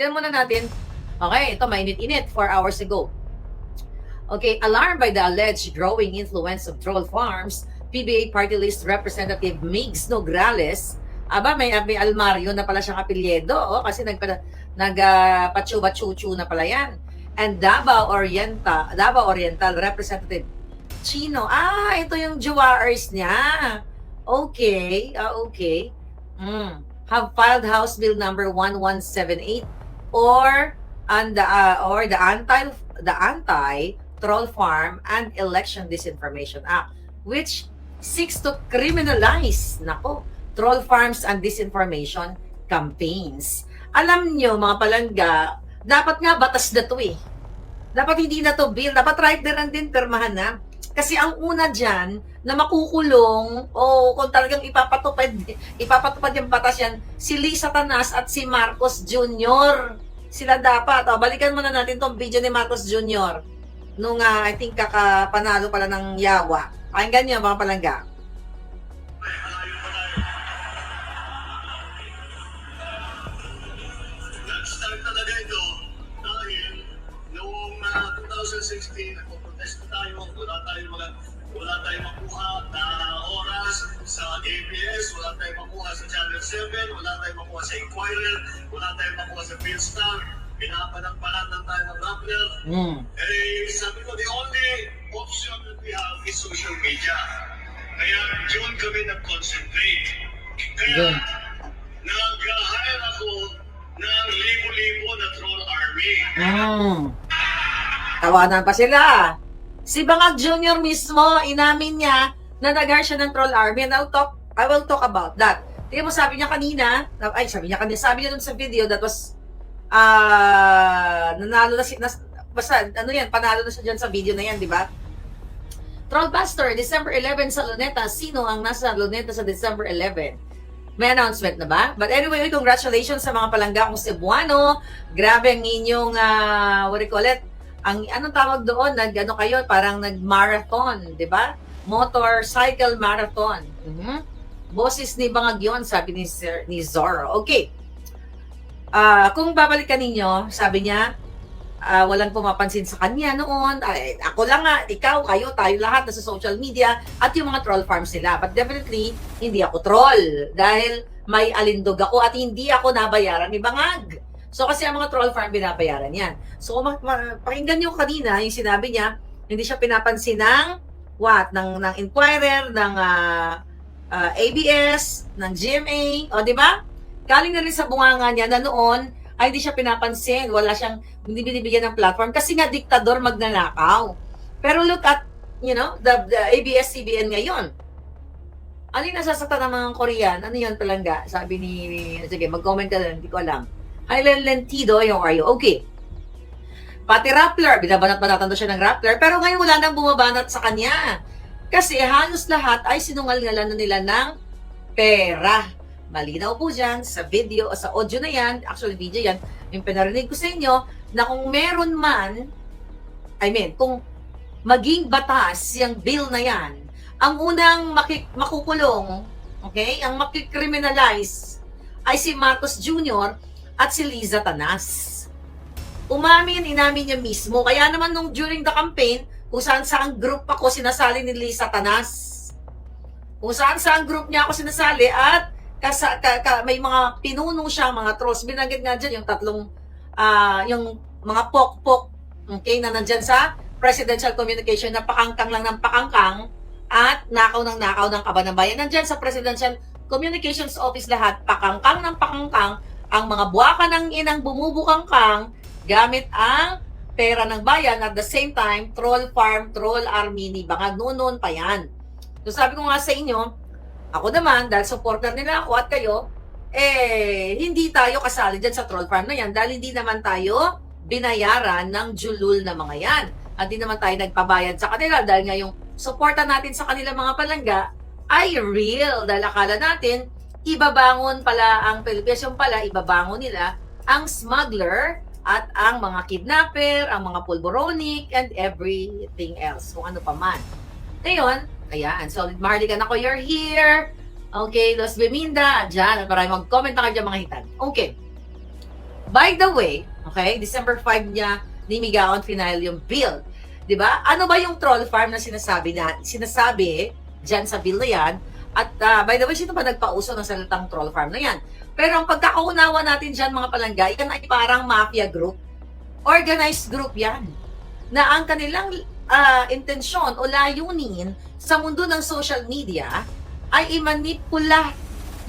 Tignan muna natin. Okay, ito mainit-init 4 hours ago. Okay, alarmed by the alleged growing influence of troll farms, PBA Party List Representative Migs Nograles, may Almario na pala siyang apelyedo, kasi nagpachuba-chuchu na pala yan. And Davao Oriental Representative Chino. Ito yung Juwaers niya. Okay, okay. Have filed House Bill number 1178 or the anti-troll farm and election disinformation act, which seeks to criminalize troll farms and disinformation campaigns. Alam nyo mga palangga, dapat nga batas na to eh. Dapat hindi na to bill, dapat right there and din permahan na. Kasi ang una dyan, na makukulong, o kung talagang ipapatupad yung batas yan, si Lisa Tanas at si Marcos Jr. Sila dapat. Balikan muna natin tong video ni Marcos Jr. Nung, I think, kakapanalo pala ng Yawa. Pakinggan niyo, mga palangga. Nag-start talaga ito dahil noong 2016, nagpo-protest tayo, wala tayong makuha na oras sa ABS, wala tayong makuha sa Channel 7, wala tayong makuha sa Inquirer, wala tayong makuha sa Philstar, pinapanagpanatan tayo ng Rappler. Sabi ko, the only option that we have is social media. Kaya doon kami nag-concentrate. Kaya nag-hire ako ng libo-libo na troll army. Tawanan pa sila. Si Bangag Jr. mismo, inamin niya na nag-hire siya ng troll army. And I will talk about that. Tingnan mo, sabi niya kanina, sabi niya dun sa video that was, nanalo na panalo na siya dyan sa video na yan, di ba? Trollbuster, December 11 sa Luneta. Sino ang nasa Luneta sa December 11? May announcement na ba? But anyway, congratulations sa mga palangga kong Cebuano. Grabe ang inyong, what do you call it? Anong tawag doon? Parang nag-marathon, di ba? Motorcycle marathon. Boses ni Bangag yun, sabi ni Zorro. Okay. Kung babalikan ninyo, sabi niya, walang pumapansin sa kanya noon. Ako lang nga, ikaw, kayo, tayo lahat nasa social media at yung mga troll farms nila. But definitely, hindi ako troll dahil may alindog ako at hindi ako nabayaran ni Bangag. So kasi ang mga troll farm binabayaran yan. So pakinggan nyo kanina yung sinabi niya, hindi siya pinapansin ng Inquirer, ng ABS, ng GMA, di ba? Galing na rin sa bunganga niya na noon ay hindi siya pinapansin, hindi binibigyan ng platform kasi nga diktador magnanakaw. Pero look at, the ABS-CBN ngayon. Ano yung nasasaktan ng mga Korean? Ano yun palangga? Sabi sige, mag-comment ka lang, hindi ko alam. Highland Lentido, yung are you? Okay. Pati Rappler, binabanat-banatan daw siya ng Rappler, pero ngayon wala nang bumabanat sa kanya. Kasi halos lahat ay sinungal-ngalan na nila ng pera. Malinaw po dyan sa video o sa audio na yan, actually video yan, yung pinarinig ko sa inyo, na kung meron man, kung maging batas yung bill na yan, ang unang makukulong, okay, ang makikriminalize ay si Marcos Jr. at si Liza Tanas. Inamin niya mismo. Kaya naman during the campaign, kung saan group ako sinasali ni Liza Tanas. Kung saan group niya ako sinasali at may mga pinuno siya, mga trolls. Binanggit nga dyan yung tatlong, yung mga pok-pok, okay, na nandyan sa presidential communication na pakangkang lang ng pakangkang at nakaw ng kaba ng bayan. Nandyan sa presidential communications office lahat, pakangkang ng pakangkang, ang mga buwaka ng inang bumubukangkang gamit ang pera ng bayan at the same time, troll farm, troll army ni Bangag noon pa yan. So sabi ko nga sa inyo, ako naman, dahil supporter nila ako at kayo, hindi tayo kasali dyan sa troll farm na yan dahil hindi naman tayo binayaran ng julul na mga yan. At hindi naman tayo nagpabayad sa kanila dahil nga yung suporta natin sa kanila mga palangga ay real. Dahil akala natin, ibabangon pala ang Pilipinas, yung pala ibabangon nila ang smuggler at ang mga kidnapper, ang mga pulboronic, and everything else, kung ano pa man. Ngayon, ayan, Solid Marlican ako, you're here. Okay, Los Beminda, dyan. At maraming mag-comment na kayo dyan mga hitan. Okay. By the way, okay, December 5 niya ni Migaon final yung bill. 'Di ba? Ano ba yung troll farm na sinasabi diyan sa bill na yan? At by the way, sino ba nagpauso ng salitang troll farm na yan? Pero ang pagkakaunawa natin diyan mga palangga, yan ay parang mafia group. Organized group yan. Na ang kanilang intensyon o layunin sa mundo ng social media ay imanipula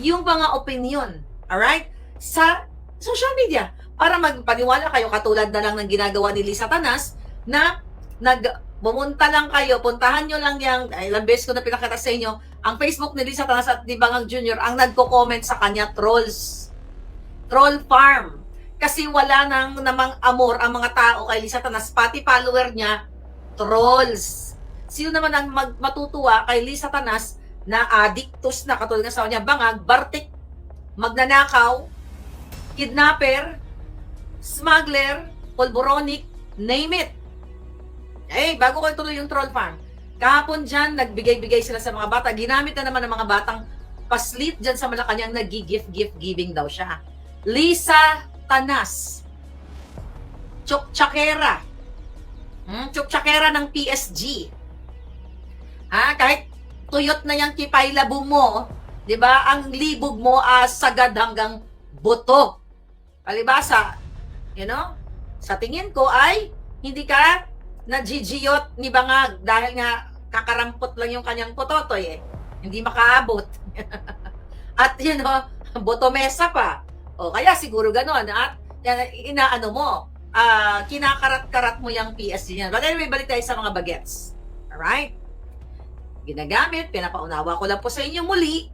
yung mga opinion, alright? Sa social media. Para magpaniwala kayo katulad na lang ng ginagawa ni Lisa Tanas na bumunta lang kayo, puntahan nyo lang yung, ilang beses ko na pinakita sa inyo, ang Facebook ni Lisa Tanas at ni Bangang Jr. ang nagko-comment sa kanya, trolls. Troll farm. Kasi wala nang namang amor ang mga tao kay Lisa Tanas, pati follower niya, trolls. Sino naman ang matutuwa kay Lisa Tanas na addictus na katulad ng sa kanya, bangag, bartik, magnanakaw, kidnapper, smuggler, pulboronic, name it. Bago ko ituloy yung troll farm, kahapon dyan, nagbigay-bigay sila sa mga bata. Ginamit na naman ng mga batang paslit dyan sa Malacanang, nag-gift giving daw siya. Lisa Tanas, Chokchakera, Chokchakera ng PSG. Kahit tuyot na yung kipaylabo mo, di ba, ang libog mo sagad hanggang buto. Palibasa, sa tingin ko ay hindi ka na-gigiyot ni Bangag dahil nga kakarampot lang yung kanyang pototoy Hindi makaabot. At botomesa pa. O kaya siguro gano'n. At inaano mo, kinakarat-karat mo yung PSG niya. But anyway, balik tayo sa mga bagets. Alright? Ginagamit, pinapaunawa ko lang po sa inyo muli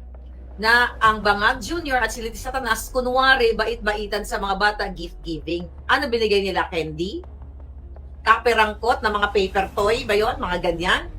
na ang Bangag Jr. at si Lisa Tanas, kunwari, bait-baitan sa mga bata, gift-giving. Ano binigay nila? Candy? Kaperangkot na mga paper toy ba yun? Mga ganyan.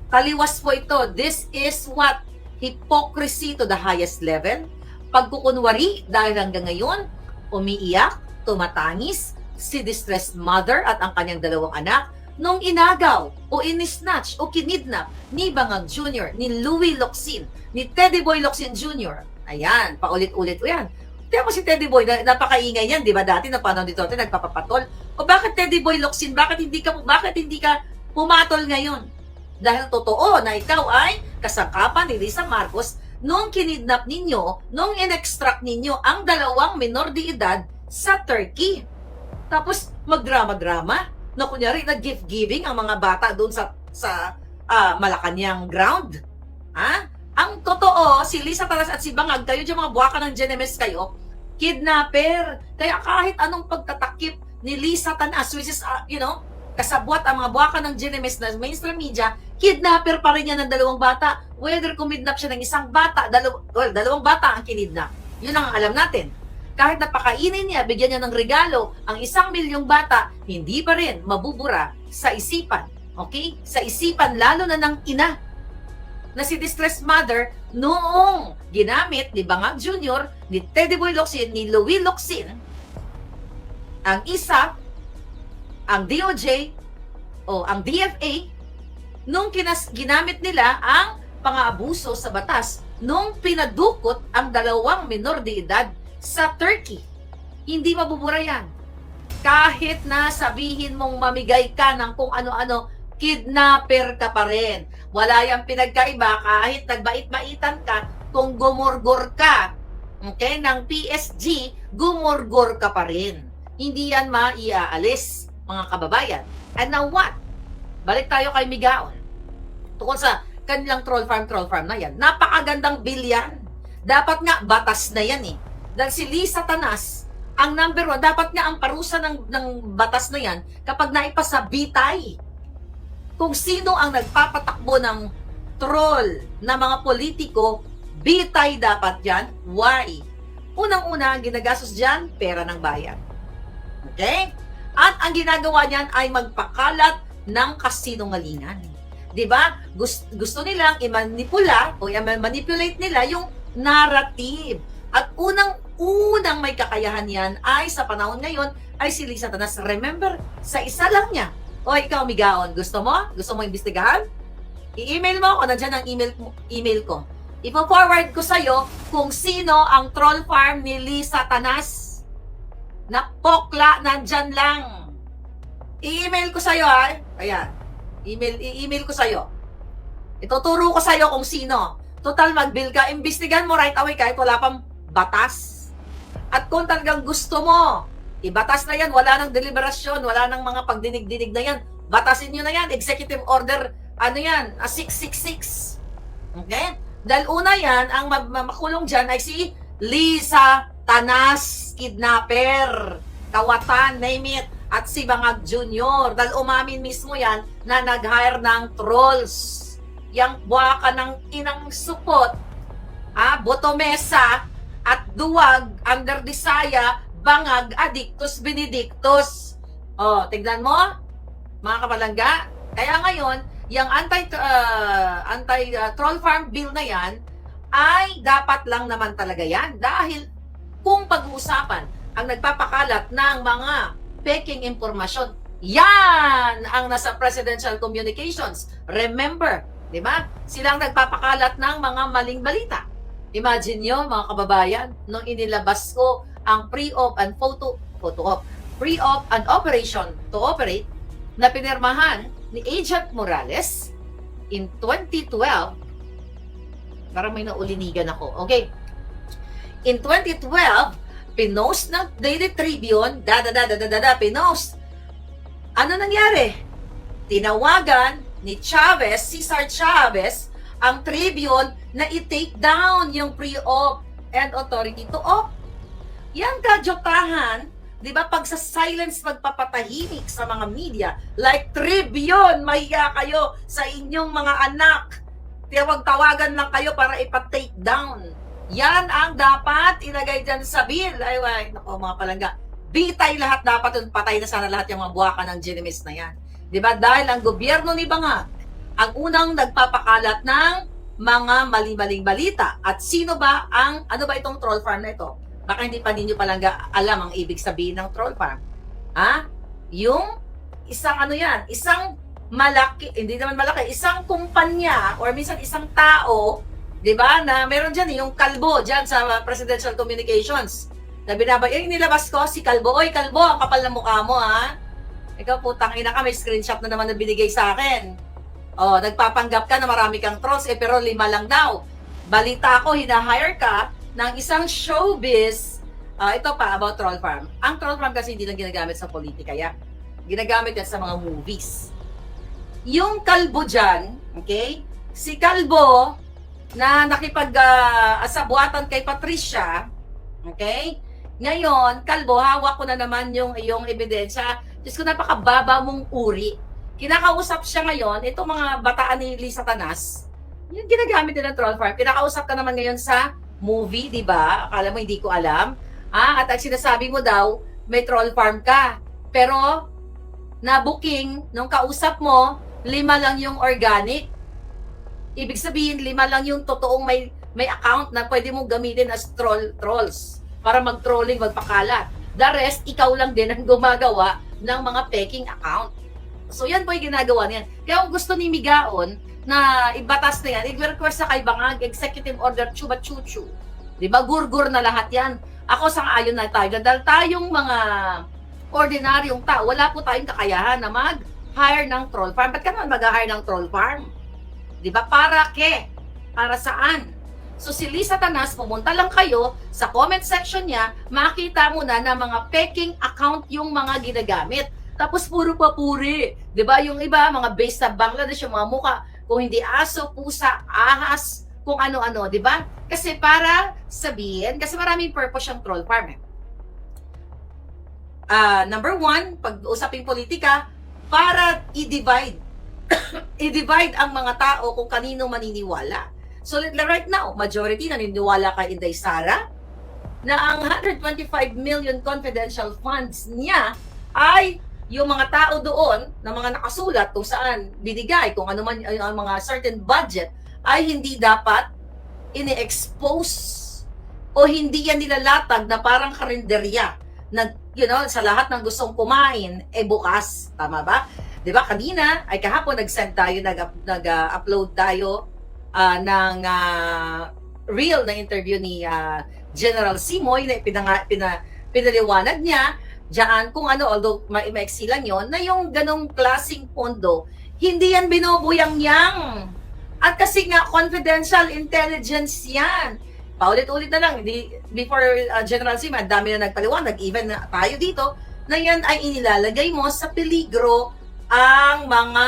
Taliwas po ito. This is what? Hypocrisy to the highest level. Pagkukunwari dahil hanggang ngayon, umiiyak, tumatangis, si distressed mother at ang kanyang dalawang anak nung inagaw o inisnatch o kinidnap ni Bangag Jr., ni Louie Locsin, ni Teddy Boy Locsin Jr. Ayan, paulit-ulit o yan. Tiyan mo si Teddy Boy, napakaingay yan, di ba dati na panahon dito, nagpapapatol. O bakit Teddy Boy Locsin, bakit hindi ka pumatol ngayon? Dahil totoo na ikaw ay kasangkapan ni Lisa Marcos nung kinidnap ninyo, nung in-extract ninyo ang dalawang minor de edad sa Turkey. Tapos magdrama-drama na kunyari nag-gift-giving ang mga bata doon sa Malacanang ground. Ang totoo, si Lisa Tanas at si Bangag, kayo dyan mga buwaka ng Genemes kayo, kidnapper. Kaya kahit anong pagtatakip ni Lisa Tanas, which is, kasabwat ang mga buwaka ng Genemes na mainstream media, kidnapper pa rin yan ng dalawang bata. Whether kumidnap siya ng isang bata, dalawang bata ang kinidnap. Yun ang alam natin. Kahit napakainin niya, bigyan niya ng regalo ang 1,000,000 bata, hindi pa rin mabubura sa isipan. Okay? Sa isipan, lalo na ng ina na si distressed mother noong ginamit ni Bangag Jr., ni Teddy Boy Locsin, ni Louie Locsin, ang isa, ang DOJ, o ang DFA, nung ginamit nila ang pang-aabuso sa batas nung pinadukot ang dalawang minor de edad sa Turkey. Hindi mabubura yan. Kahit na sabihin mong mamigay ka ng kung ano-ano, kidnapper ka pa rin. Wala yung pinagkaiba kahit nagbait-baitan ka kung gumurgor ka. Okay? Ng PSG, gumurgor ka pa rin. Hindi yan maiaalis, mga kababayan. And now what? Balik tayo kay Migaon. Tungkol sa kanilang troll farm na yan. Napakagandang bill yan. Dapat nga, batas na yan Dahil si Lisa Tanas, ang number 1, dapat nga ang parusa ng batas na yan kapag naipasa bitay. Kung sino ang nagpapatakbo ng troll na mga politiko, bitay dapat yan. Why? Unang-una, ang ginagastos dyan, pera ng bayan. Okay? At ang ginagawa niyan ay magpakalat ng kasinungalingan. Diba? Gusto nilang i-manipula o i-manipulate nila yung narrative. At unang may kakayahan yan ay sa panahon ngayon ay si Lisa Tanas. Remember, sa isa lang niya. O ikaw, Migaon, gusto mo? Gusto mo imbestigahan? I-email mo ako, nandiyan ang email ko. Ipo-forward ko sa'yo kung sino ang troll farm ni Lisa Tanas. na pokla, nandyan lang. I-email ko sa'yo, ha? Ayan. I-email ko sa'yo. Ituturo ko sa'yo kung sino. Total, mag-bill ka. Imbestigan mo right away kahit wala pang batas. At kung talagang gusto mo, ibatas na yan. Wala nang deliberasyon. Wala nang mga pagdinig-dinig na yan. Batasin nyo na yan. Executive Order, 666. Okay? Dahil una yan, ang makulong dyan ay si Lisa Tanas, kidnapper, Kawatan, name it, at si Bangag Jr. Dahil umamin mismo yan na nag-hire ng trolls. Yang buwaka ng inang supot, Botomesa, at duwag, under Disaya, Bangag, Adictus, Benedictus. O, tignan mo, mga kapalangga. Kaya ngayon, yung anti-troll farm bill na yan, ay dapat lang naman talaga yan. Dahil kung pag-uusapan ang nagpapakalat ng mga peking impormasyon, yan ang nasa presidential communications. Remember, di ba? Silang nagpapakalat ng mga maling balita. Imagine nyo, mga kababayan, nung inilabas ko ang pre-op and pre-op and operation to operate na pinirmahan ni Agent Morales in 2012. Parang may naulinigan ako. Okay. In 2012, pinost ng Daily Tribune, pinost. Ano nangyari? Tinawagan ni Chavez, Cesar Chavez, ang Tribune na i-take down yung pre-op and authority to op. Yan kadyotahan. Di ba, pag sa silence magpapatahimik sa mga media, like Tribune, mahiya kayo sa inyong mga anak. Tawag-tawagan lang kayo para ipa-take down. Yan ang dapat ilagay dyan sa bill. Ay, naku, mga palangga. Bitay lahat dapat, patay na sana lahat yung mga buwakan ng Ginimis na yan. Di ba, dahil ang gobyerno ni Bangag, ang unang nagpapakalat ng mga mali-maling balita. At sino ba ano ba itong troll farm na ito? Baka hindi pa ninyo palangga alam ang ibig sabihin ng troll farm. Yung isang isang malaki, hindi naman malaki, isang kumpanya or minsan isang tao, 'di ba? Na meron diyan yung kalbo diyan sa presidential communications. Na nilabas ko si Kalbo. Oy, Kalbo, ang kapal ng mukha mo, ha? Ikaw putang ina ka, may screenshot na naman na binigay sa akin. Oh, nagpapanggap ka na marami kang trolls, pero 5 lang daw. Balita ko, hina-hire ka ng isang showbiz, ito pa about troll farm. Ang troll farm kasi hindi lang ginagamit sa politika yan. Ginagamit yan sa mga movies. Yung Kalbo dyan, okay? Si Kalbo na nakipag-asabuatan kay Patricia, okay? Ngayon, Kalbo, hawak ko na naman yung iyong ebidensya. Diyos ko, napakababa mong uri. Kinakausap siya ngayon, itong mga bataan ni Lisa Tanas, yung ginagamit nila ng troll farm. Kinakausap ka naman ngayon sa movie, di ba? Akala mo hindi ko alam. At ang sinasabi mo daw, may troll farm ka. Pero, na-booking, nung kausap mo, 5 lang yung organic. Ibig sabihin, 5 lang yung totoong may account na pwede mong gamitin as trolls para mag-trolling, magpakalat. The rest, ikaw lang din ang gumagawa ng mga peking account. So, yan po yung ginagawa niyan. Kaya kung gusto ni Migaon na ibatas na yan, i-request na kay Bangag, Executive Order Chuba Chuchu. Diba? Gurgur na lahat yan. Ako sang-ayon na tayo. Dahil tayong mga ordinaryong tao, wala po tayong kakayahan na mag-hire ng troll farm. Ba't ka naman mag-hire ng troll farm? Diba? Para Para saan? So si Lisa Tanas, pumunta lang kayo sa comment section niya, makita mo na mga peking account yung mga ginagamit. Tapos puro papuri. Diba? Yung iba, mga based sa Bangladesh, yung mga muka, kung hindi aso, pusa, ahas, kung ano-ano, di ba? Kasi para sabihin, kasi maraming purpose yung troll farm. Number 1, pag-usaping politika, para i-divide. I-divide ang mga tao kung kanino maniniwala. So right now, majority naniniwala kay Inday Sara na ang 125 million confidential funds niya ay yung mga tao doon na mga nakasulat kung saan binigay, kung ano man ang mga certain budget, ay hindi dapat ini-expose o hindi yan nilalatag na parang karinderya na, sa lahat ng gustong kumain, bukas. Tama ba? Di ba? Kanina, ay kahapon nag-send tayo, nag-upload tayo ng real na interview ni General Simoy na pinaliwanag niya diyan kung ano, although maiksi lang yon, na yung ganong klaseng pondo, hindi yan binubuyang-yang. At kasi nga, confidential intelligence yan. Paulit-ulit na lang, before General Sima, dami na nagpaliwanag, even na tayo dito, na yan ay inilalagay mo sa peligro ang mga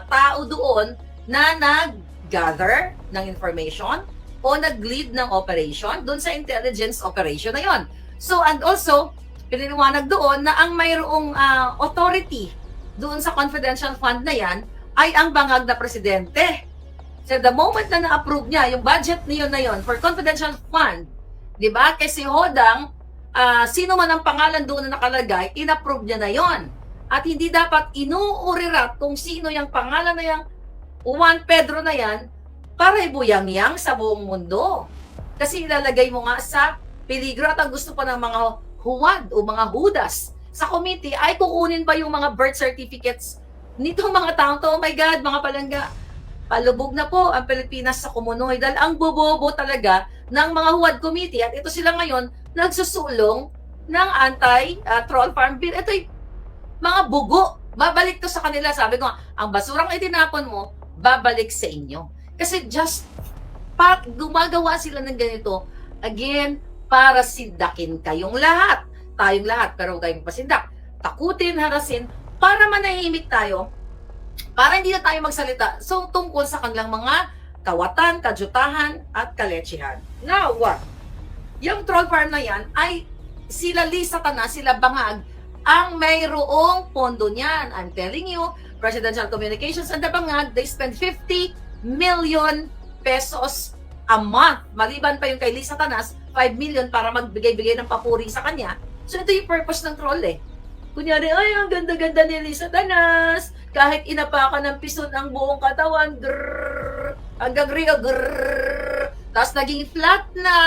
tao doon na nag-gather ng information o nag-lead ng operation doon sa intelligence operation na yon. So, and also, piniliwanag doon na ang mayroong authority doon sa confidential fund na yan ay ang bangag na presidente. So, the moment na na-approve niya yung budget niyo na yon for confidential fund, di ba? Kasi Hodang, sino man ang pangalan doon na nakalagay, in-approve niya na yon. At hindi dapat inuurirat kung sino yung pangalan na yung Juan Pedro na yan para ibuyang-yang sa buong mundo. Kasi ilalagay mo nga sa peligro at ang gusto pa ng mga huwad o mga hudas sa committee ay kukunin pa yung mga birth certificates nitong mga taong to. Oh my God, mga palangga, palubog na po ang Pilipinas sa kumunoy dahil ang bobobo talaga ng mga huwad committee at ito sila ngayon nagsusulong ng anti-troll farm bill. Ito'y mga bugo. Babalik to sa kanila. Sabi ko, ang basurang itinapon mo, babalik sa inyo. Kasi just gumagawa sila ng ganito, again, para sindakin kayong lahat. Tayong lahat, pero huwag kayong pasindak. Takutin, harasin, para manahimik tayo, para hindi na tayo magsalita. So, tungkol sa kanilang mga kawatan, kadyutahan, at kalechihan. Now, what? Yung troll farm na yan, ay sila Lisa Tana, sila Bangag, ang mayroong pondo niyan. I'm telling you, Presidential Communications and the Bangag, they spend 50 million pesos a month. Maliban pa yung kay Lisa Tanas, 5 million para magbigay-bigay ng papuri sa kanya. So, ito yung purpose ng troll eh. Kunyari, ay, ang ganda-ganda ni Lisa Tanas. Kahit inapakan ng pison ang buong katawan, grrrr, hanggang rio, grrrr, tapos naging flat na.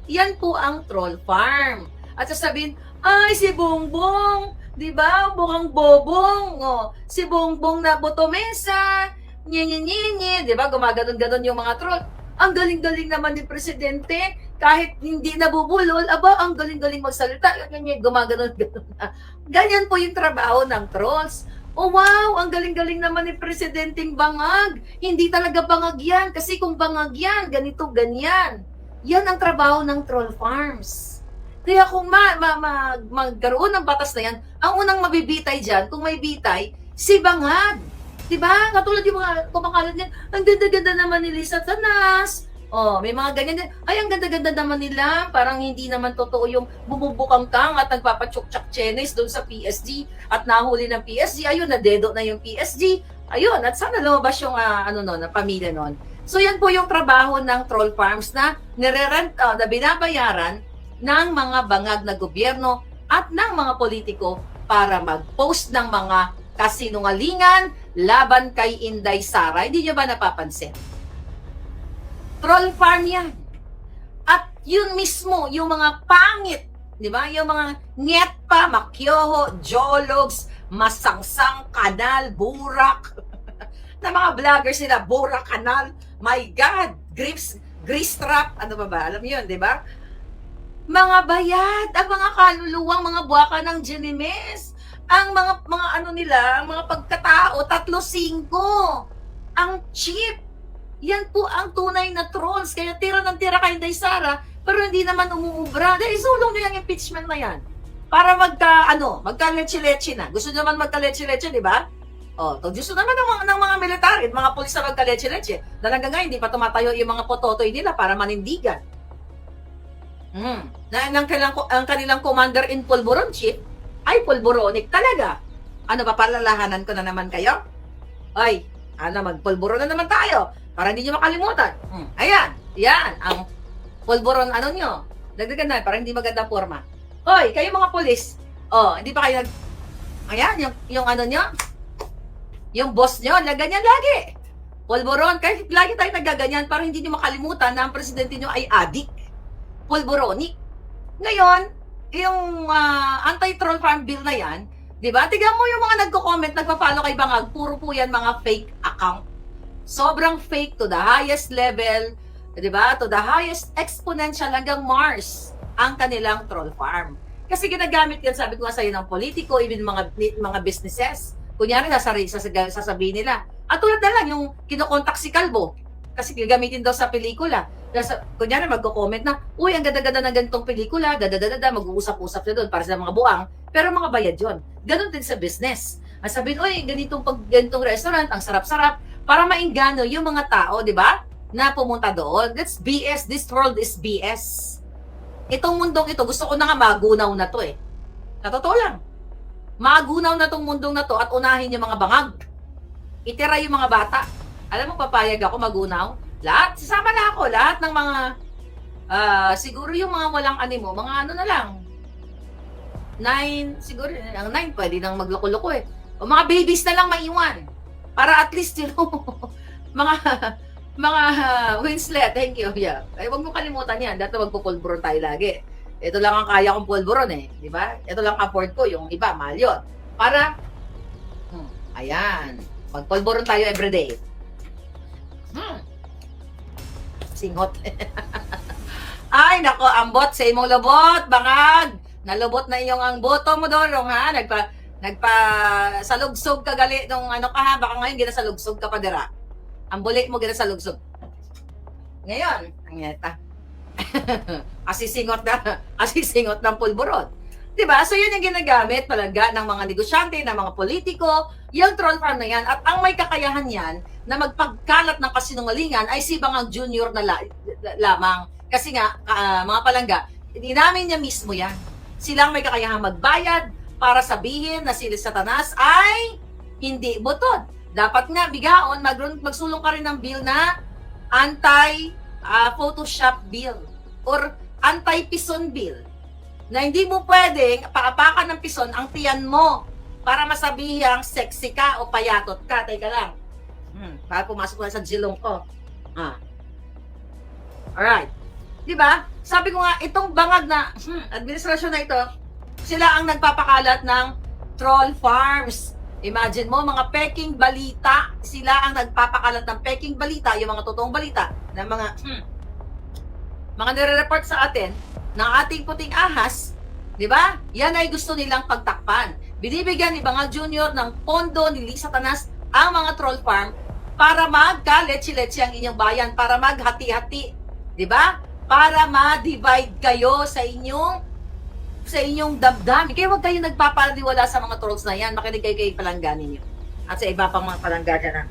Yan po ang troll farm. At sasabihin, ay, si Bongbong, di ba? Mukhang bobong. Oh, si Bongbong na botomesa. Nye, di ba? Gumaganon-ganon yung mga troll. Ang galing-galing naman ni Presidente, kahit hindi nabubulol, aba, ang galing-galing magsalita, gumaganon-ganon na. Ganyan po yung trabaho ng trolls. Oh wow, ang galing-galing naman ni Presidenteng Bangag. Hindi talaga bangag yan, kasi kung bangag yan, ganito, ganyan. Yan ang trabaho ng troll farms. Kaya kung magkaroon ng batas na yan, ang unang mabibitay dyan, kung may bitay, si Bangag. Diba? Katulad yung mga kumakalat niyan, ang ganda-ganda naman ni Lisa Tanas. Oh, may mga ganyan din. Ay, ang ganda-ganda naman nila. Parang hindi naman totoo yung bumubukang-kang at nagpapachuk-chak chenes doon sa PSG at nahuli ng PSG. Ayun, nadedo na yung PSG. Ayun, at sana lumabas yung na pamilya noon. So, yan po yung trabaho ng troll farms na na binabayaran ng mga bangag na gobyerno at ng mga politiko para mag-post ng mga kasinungalingan laban kay Inday Sara. Hindi nyo ba napapansin? Troll farm yan. At yun mismo, yung mga pangit, di ba? Yung mga Nyetpa, Makyoho, Jologs, Masangsang, Kanal, Burak, na mga vloggers nila, Burak, Kanal, my God, Grease Trap, ano ba? Alam mo yun, di ba? Mga bayad, ang mga kaluluwang, mga buwaka ng Genimes, ang mga ano nila, ang mga pagkatao, 3-5. Ang cheap. Yan po ang tunay na trolls. Kaya tira ng tira kay Inday Sara, pero hindi naman umuubra. Dahil sulong nyo yung impeachment na yan. Para magka-leche-leche na. Gusto nyo naman magka-leche-leche, di ba? O, gusto naman ng mga military, mga pulis na magka-leche-leche. Dahil hanggang ngayon, hindi pa tumatayo yung mga pototoy nila para manindigan. Ang kanilang commander in Polvoron chief, ay pulboronic talaga. Ano ba, palalahanan ko na naman kayo? Ay, magpulboron na naman tayo para hindi nyo makalimutan. Ayan, yan, ang pulboron nyo. Dagdagan na, para hindi maganda forma. Hoy, kayo mga pulis, hindi pa kayo ayan, yung nyo, yung boss nyo, ganyan lagi. Pulboron, kahit lagi tayo nagaganyan para hindi nyo makalimutan na ang presidente nyo ay adik. Pulboronic. Ngayon, yung anti-troll farm bill na yan, di ba? Tignan mo yung mga nagko-comment, nagpa-follow kay Bangag, puro po yan mga fake account. Sobrang fake to the highest level, di ba? To the highest exponential hanggang Mars ang kanilang troll farm. Kasi ginagamit yan, sabi ko nga sa'yo, ng politiko, even mga businesses. Kunyari, sasabihin nila. At tulad na lang yung kinokontak si Kalbo. Kasi gagamitin daw sa pelikula. Kunyari, magko-comment na, uy, ang ganda-ganda ng ganitong pelikula, mag-uusap-usap na doon para sa mga buang. Pero mga bayad yun. Ganon din sa business. Ang sabihin, uy, ganitong restaurant, ang sarap-sarap, para maingganyo yung mga tao, di ba? Na pumunta doon. That's BS. This world is BS. Itong mundong ito, gusto ko na nga magunaw na to eh. Sa totoo lang. Magunaw na tong mundong na to at unahin yung mga bangag. Itira yung mga bata. Alam mo, papayag ako magunaw. Lahat, sasama na ako. Lahat ng mga, siguro yung mga walang animo, mga ano na lang. 9, siguro, ang 9, pwede nang magloko-loko eh. O mga babies na lang maiwan. Para at least, you know, mga Winslet, thank you. Yeah. Ay, wag mo kalimutan yan. Dito magpupulburon tayo lagi. Ito lang ang kaya kong pulburon eh. Di ba? Ito lang afford ko. Yung iba, mahal yun. Para, ayan. Magpulburon tayo everyday. Singot. Ay, nako, ambot sa imong lubot, bangag. Nalubot na iyong ang boto mo dorong ha. Salugsog ka gali nung ano ka ha. Baka ngayon ginasalugsog ka pa dira. Ang bulik mo ginasalugsog. Ngayon, ang yeta. Asisingot ng pulburon. Diba? So yun yung ginagamit talaga ng mga negosyante, ng mga politiko, yung troll farm na yan. At ang may kakayahan yan na magpagkalat ng kasinungalingan ay si Bangang Junior na lamang. Kasi nga, mga palangga, inamin niya mismo yan. Silang may kakayahan magbayad para sabihin na si Satanas ay hindi butod. Dapat nga, bigaon, magsulong ka rin ng bill na anti-Photoshop bill or anti-pison bill. Na hindi mo pwedeng paapakan ng pison ang tiyan mo para masabihang sexy ka o payatot ka. Teka lang. Para pumasok na sa jilong ko. Alright. Diba? Sabi ko nga, itong bangag na administrasyon na ito, sila ang nagpapakalat ng troll farms. Imagine mo, mga peking balita, sila ang nagpapakalat ng peking balita, yung mga totoong balita, ng mga nire-report sa atin, ng ating puting ahas, di ba? Yan ay gusto nilang pagtakpan. Binibigyan ni Bangang Junior ng pondo ni Lisa Tanas ang mga troll farm para magka-letsi-letsi ang inyong bayan, para maghati-hati, di ba? Para ma-divide kayo sa inyong damdamin. Kaya huwag kayo nagpapaliwala sa mga trolls na yan. Makinig kayo kay palangga ninyo. At sa iba pang mga palangga dyan na.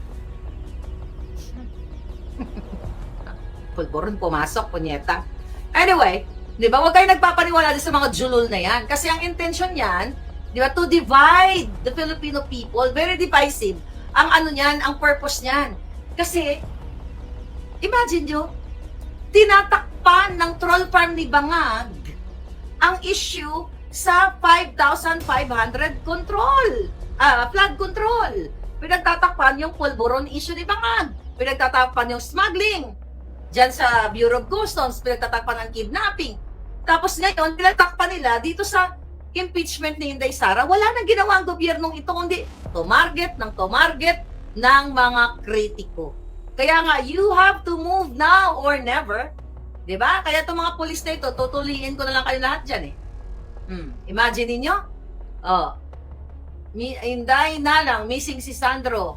Pulburon, pumasok, punyeta. Anyway, di ba, huwag kayo nagpapaniwala sa mga julul na yan. Kasi ang intention yan, di ba, to divide the Filipino people. Very divisive. Ang ano niyan, ang purpose niyan. Kasi, imagine nyo, tinatakpan ng troll farm ni Bangag ang issue sa 5,500 flood control. Pinagtatakpan yung pulburon issue ni Bangag. Pinagtatakpan yung smuggling. Diyan sa Bureau of Customs, pinagtatakpan ang kidnapping. Tapos ngayon, pinagtakpan nila dito sa impeachment ni Inday Sara. Wala nang ginawa ang gobyernong ito, kundi tumarget ng mga kritiko. Kaya nga, you have to move now or never. Diba? Kaya itong mga pulis na ito, tutuliin ko na lang kayo lahat dyan eh. Imagine ninyo? Inday na lang, missing si Sandro.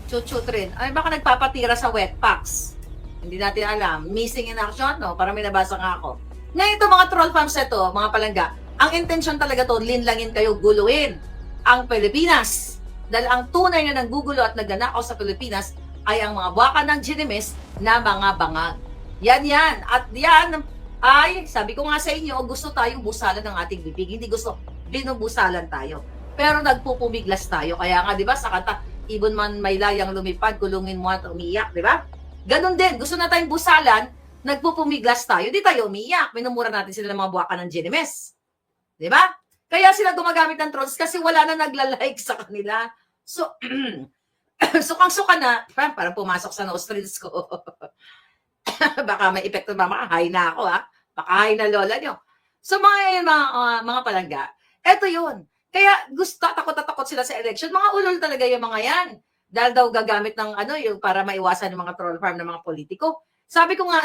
Chuchut rin. Ay, baka nagpapatira sa wet packs. Hindi natin alam. Missing in action, no? Parang may nabasa nga ako. Ngayon itong mga troll farms ito, mga palangga, ang intention talaga to, linlangin kayo, guluhin ang Pilipinas. Dahil ang tunay na nanggugulo at nagnanakaw sa Pilipinas ay ang mga buwakan ng Ginimes na mga bangag. Yan. At yan ay, sabi ko nga sa inyo, gusto tayong busalan ng ating bibig. Hindi gusto, binubusalan tayo. Pero nagpupumiglas tayo. Kaya nga, di ba, sa kanta, ibon man may layang lumipad, kulungin mo at umiiyak, di ba? Ganon din, gusto na tayong busalan, nagpupumiglas tayo, di tayo umiiyak. Minumura natin sila ng mga buwakan ng Ginimes. Di ba? Kaya sila gumagamit ng trolls kasi wala na nagla-like sa kanila. So, sukang-suka na, parang pumasok sa nostrils ko. Baka may epekto mama, high na ako ha. Baka high na lola nyo. So mga palangga, eto yun. Kaya takot sila sa election. Mga ulol talaga yung mga yan. Dahil daw gagamit ng yung para maiwasan yung mga troll farm ng mga politiko. Sabi ko nga,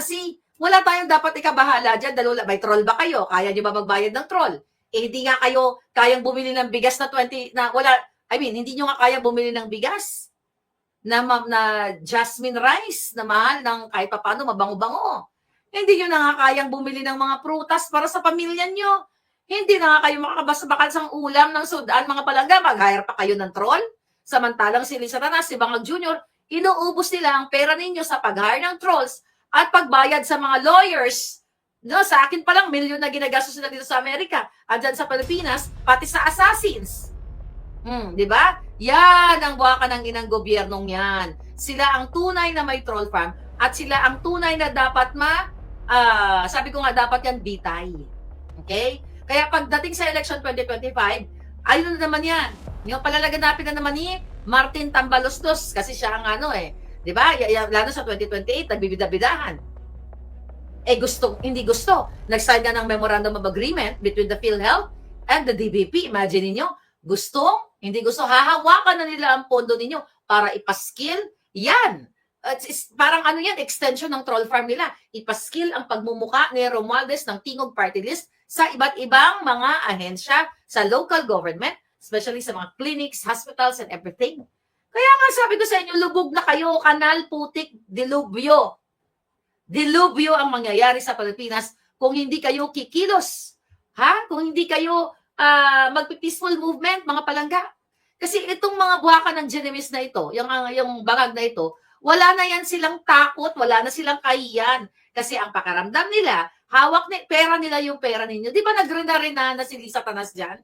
Wala tayong dapat ikabahala dyan. May troll ba kayo? Kaya nyo ba magbayad ng troll? Eh, hindi nga kayo kayang bumili ng bigas na 20, na wala, hindi nyo nga kaya bumili ng bigas na jasmine rice na mahal ng kahit paano mabango-bango. Hindi nyo na nga kayang bumili ng mga prutas para sa pamilya nyo. Hindi na nga kayo makakabasa-bakal sa ulam ng sudan, mga palangga. Mag-hire pa kayo ng troll. Samantalang si Lisa Tanas, si Bangag Jr., inuubos nila ang pera ninyo sa pag-hire ng trolls at pagbayad sa mga lawyers. No, sa akin pa lang, milyon na ginagastos nila dito sa Amerika at dyan sa Pilipinas, pati sa assassins. Di ba? Yan ang buwaka ng inang gobyernong yan. Sila ang tunay na may troll farm at sila ang tunay na dapat sabi ko nga dapat yan bitay. Okay? Kaya pagdating sa election 2025, ayun na naman yan. Yung palalaganapin na naman ni Martin Tambalostos kasi siya ang di ba? Lalo sa 2028, nagbibida-bidahan. Hindi gusto. Nag-sign na ng Memorandum of Agreement between the PhilHealth and the DBP. Imagine niyo, hindi gusto, hahawakan na nila ang pondo ninyo para ipaskill. Yan. Parang extension ng troll farm nila. Ipaskill ang pagmumuka ni Romualdez ng Tingog Party List sa iba't ibang mga ahensya sa local government, especially sa mga clinics, hospitals, and everything. Kaya nga sabi ko sa inyo, lubog na kayo, kanal, putik, dilubyo. Dilubyo ang mangyayari sa Pilipinas kung hindi kayo kikilos. Kung hindi kayo magpi-peaceful movement, mga palangga. Kasi itong mga buwakan ng Genovese na ito, yung bangag na ito, wala na yan silang takot, wala na silang kahiyan. Kasi ang pakaramdam nila, pera nila yung pera ninyo. Di ba nagrena-rena na si Lisa Tanas dyan?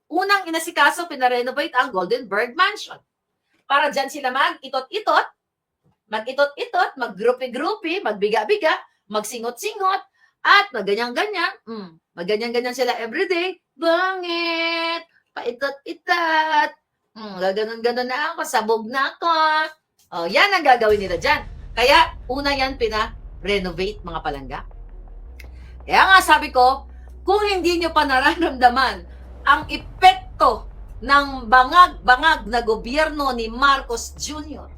Unang inasikaso, pinarenovate ang Goldenberg Mansion. Para dyan sila mag-itot-itot, mag-grupi-grupi, magbiga-biga, magsingot-singot, at magganyan-ganyan. Magganyan-ganyan sila everyday. Bangit! Paitot-itot. Gaganon-ganon na ako, sabog na ako. Yan ang gagawin nila dyan. Kaya, una yan pina-renovate, mga palangga. Kaya nga sabi ko, kung hindi nyo pa nararamdaman ang epekto ng bangag-bangag na gobyerno ni Marcos Jr.,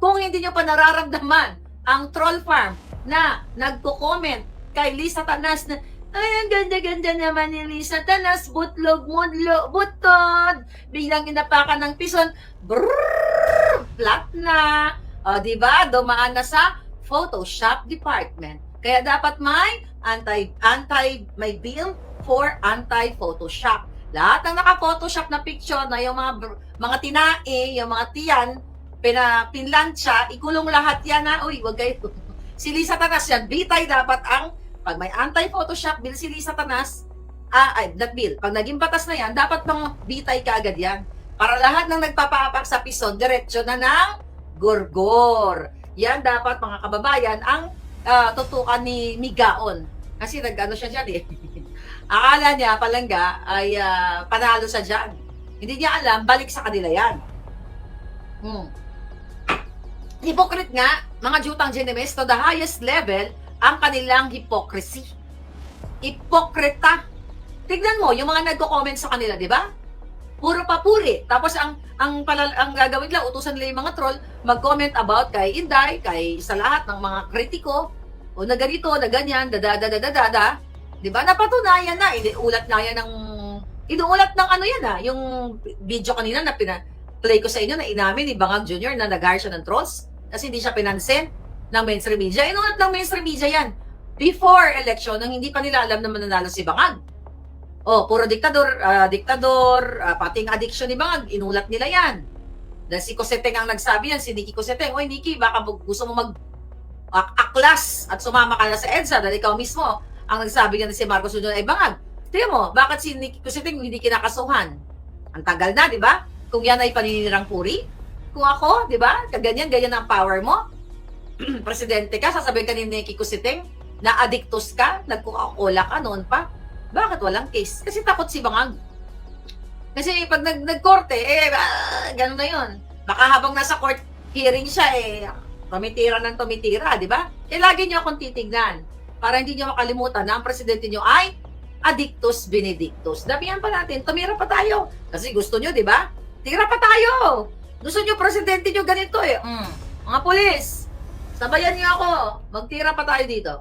kung hindi nyo pa nararamdaman ang troll farm na nagko-comment kay Lisa Tanas na, ay, ang ganda-ganda naman ni Lisa Tanas, butlog, mudlo, butod, biglang inapakan ng pison, brrrr, flat na, diba, dumaan na sa Photoshop department. Kaya dapat may may bill for anti-Photoshop. Lahat ng naka-Photoshop na picture na yung mga tinae, yung mga tiyan, pinlansya, ikulong lahat yan uy, wag kayo. Si Lisa Tanas yan, bitay dapat pag may anti-Photoshop bill si Lisa Tanas, that bill, pag naging batas na yan, dapat pang bitay kaagad yan. Para lahat ng nagpapaapak sa pison, diretsyo na ng gorgor. Yan dapat, mga kababayan, ang tutukan ni Migaon. Kasi siya dyan Akala niya, palangga, ay panalo sa dyan. Hindi niya alam, balik sa kanila yan. Hypocrite nga, mga jutang Genovese, to the highest level, ang kanilang hypocrisy. Hipokrita. Tignan mo, yung mga nagko-comment sa kanila, di ba? Puro papuri. Tapos ang gagawin nila, utusan nila yung mga troll, mag-comment about kay Inday, sa lahat ng mga kritiko, o na ganito, na ganyan, da. Di ba? Napatunayan na. Inuulat ng yung video kanina na play ko sa inyo na inamin ni Bangag Jr. na nag-hire siya ng trolls kasi hindi siya pinansin ng mainstream media. Inuulat ng mainstream media yan. Before election, nang hindi pa nila alam na mananalo si Bangag. Puro diktador, pating addiction ni Bangag, inulat nila yan. Dahil si Coseteng ang nagsabi yan, si Nikki Coseteng, oy Nikki, baka gusto mo aklas at sumama ka na sa EDSA dahil ikaw mismo ang nagsabi nga na si Marcos Jr. ay Bangag. Tingnan mo, bakit si Nikki Coseteng hindi kinakasuhan? Ang tagal na, di ba? Kung yan ay paninirang puri. Kung ako, di ba? Ganyan ang power mo. Presidente ka, sasabihin ka ni Nikki Coseteng na addictus ka, nagkukakola ka noon pa. Bakit walang case? Kasi takot si Bangag. Kasi pag nagkorte, gano'n na yun. Baka habang nasa court hearing siya, tumitira, di ba? Lagi niyo akong titignan para hindi niyo makalimutan na ang presidente niyo ay addictus benedictus. Damihan pa natin, tumira pa tayo. Kasi gusto niyo, di ba? Tira pa tayo. Gusto niyo presidente niyo ganito Mga pulis, Sabayan niyo ako. Magtira pa tayo dito.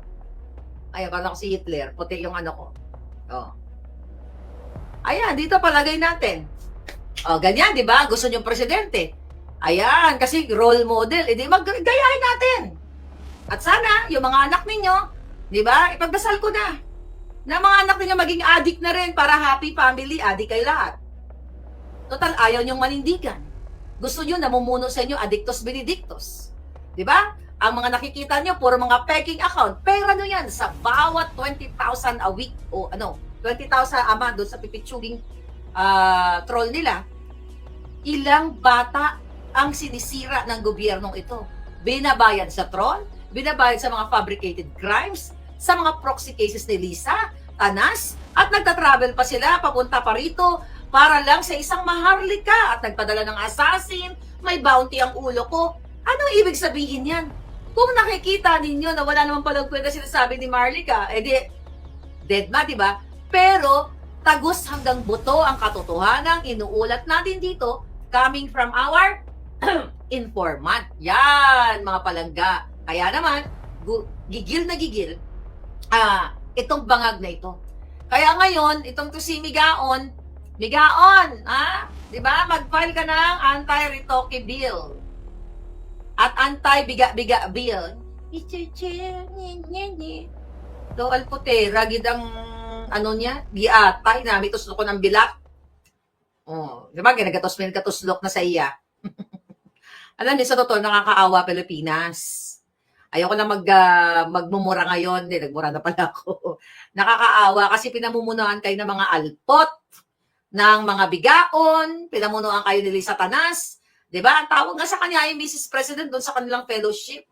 Ay, akala ko si Hitler. Puti yung ano ko. Oh. Ayan, dito palagay natin. Oh, ganyan, di ba? Gusto niyo presidente. Ayan, kasi role model. E di gayahin natin. At sana, yung mga anak ninyo, di ba? Ipagdasal ko na. Na mga anak ninyo maging addict na rin para happy family, addict kayo lahat. Total, ayaw niyong manindigan. Gusto niyo namumuno sa inyo, addictus benedictus. Di ba? Ang mga nakikita niyo, puro mga peking account. Pera nyo yan sa bawat 20,000 a week o 20,000 a month doon sa pipitsuging troll nila. Ilang bata ang sinisira ng gobyernong ito. Binabayad sa troll, binabayad sa mga fabricated crimes, sa mga proxy cases ni Lisa, Tanas, at nagta-travel pa sila papunta pa rito para lang sa isang maharlika at nagpadala ng assassin, may bounty ang ulo ko. Anong ibig sabihin yan? Kung nakikita ninyo na wala naman palang kwenta sinasabi ni Marlica, dead ma, di ba? Pero, tagos hanggang buto ang katotohanan inuulat natin dito coming from our informant. Yan, mga palangga. Kaya naman, gigil na gigil itong bangag na ito. Kaya ngayon, itong to si Migaon, di ba? Mag-file ka ng anti-retoke bill. At anti-biga-biga bill. Doal puti, ragid ang niya, giatay na, may tuslok ko ng bilak. Oh, di ba? Ginagatos-tuslo na sa iya. Alam niyo, sa totoo, nakakaawa Pilipinas. Ayoko na magmumura ngayon. Hindi, nagmura na pala ako. Nakakaawa kasi pinamumunuan kayo ng mga alpot, ng mga bigaon, pinamunuan kayo ni Lisa Tanas. Diba? Ang tawag nga sa kanya ay Mrs. President doon sa kanilang fellowship.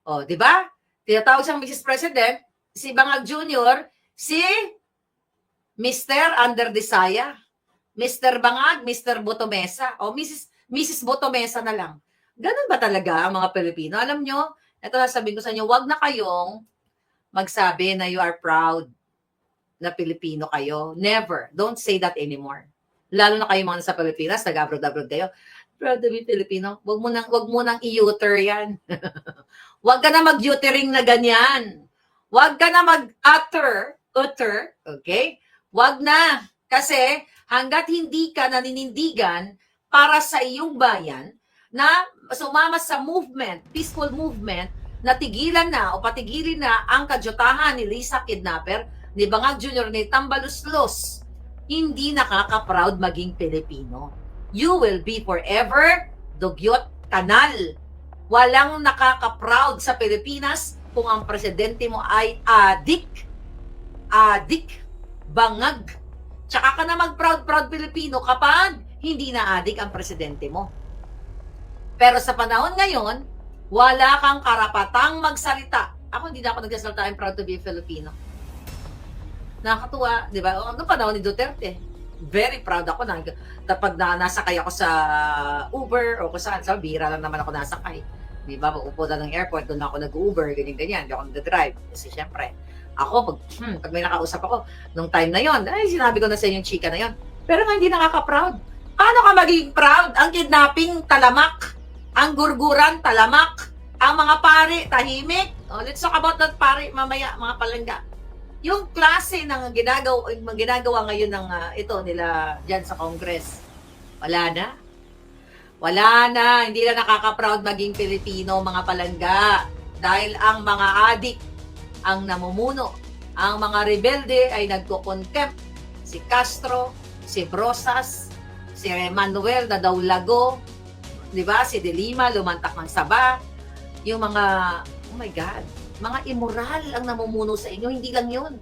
O, diba? Tinatawag siyang Mrs. President, si Bangag Jr., si Mr. Under Desaya, Mr. Bangag, Mr. Botomesa, o Mrs. Botomesa na lang. Ganun ba talaga ang mga Pilipino? Alam nyo, ito sasabihin ko sa inyo, wag na kayong magsabi na you are proud na Pilipino kayo. Never. Don't say that anymore. Lalo na kayo mga nasa Pilipinas, nag-abroad-abroad kayo. Proud to be Filipino. Wag mo nang i-uter yan. Wag ka na mag-utering na ganyan. Wag ka na mag-utter, okay? Wag na. Kasi hanggat hindi ka naninindigan para sa iyong bayan na sumama sa movement, peaceful movement, na tigilan na o patigilin na ang kadyutahan ni Lisa Kidnapper, ni Bangag Jr. ni Tambaluslos, hindi nakaka-proud maging Pilipino. You will be forever dugyot kanal. Walang nakaka-proud sa Pilipinas kung ang presidente mo ay adik, bangag. Tsaka ka na mag-proud Pilipino kapag hindi na adik ang presidente mo. Pero sa panahon ngayon, wala kang karapatang magsalita. Ako hindi na ako nagsasalita, I'm proud to be a Filipino. Nakakatuwa, di ba? Ang panahon ni Duterte, very proud ako na kapag nasakay ako sa Uber o kung saan, bihira lang naman ako nasakay. Di ba? Upo na ng airport, doon ako nag-Uber, ganyan-ganyan. Hindi ako nag-drive. Kasi syempre, ako, pag may nakausap ako, nung time na yon, ay, sinabi ko na sa inyo yung chika na yon. Pero nga hindi nakaka-proud. Paano ka magiging proud? Ang kidnapping, talamak. Ang gurguran, talamak. Ang mga pare, tahimik. Oh, let's talk about that pare mamaya, mga palangga. Yung klase ng ginagawa ngayon ng ito nila dyan sa Congress, wala na. Wala na. Hindi na nakaka-proud maging Pilipino, mga palangga. Dahil ang mga adik ang namumuno. Ang mga rebelde ay nagko-contempt. Si Castro, si Brosas, si Manuel na daw lago, di ba? Si De Lima, lumantak ng saba. Yung mga, oh my God, mga immoral ang namumuno sa inyo. Hindi lang yun.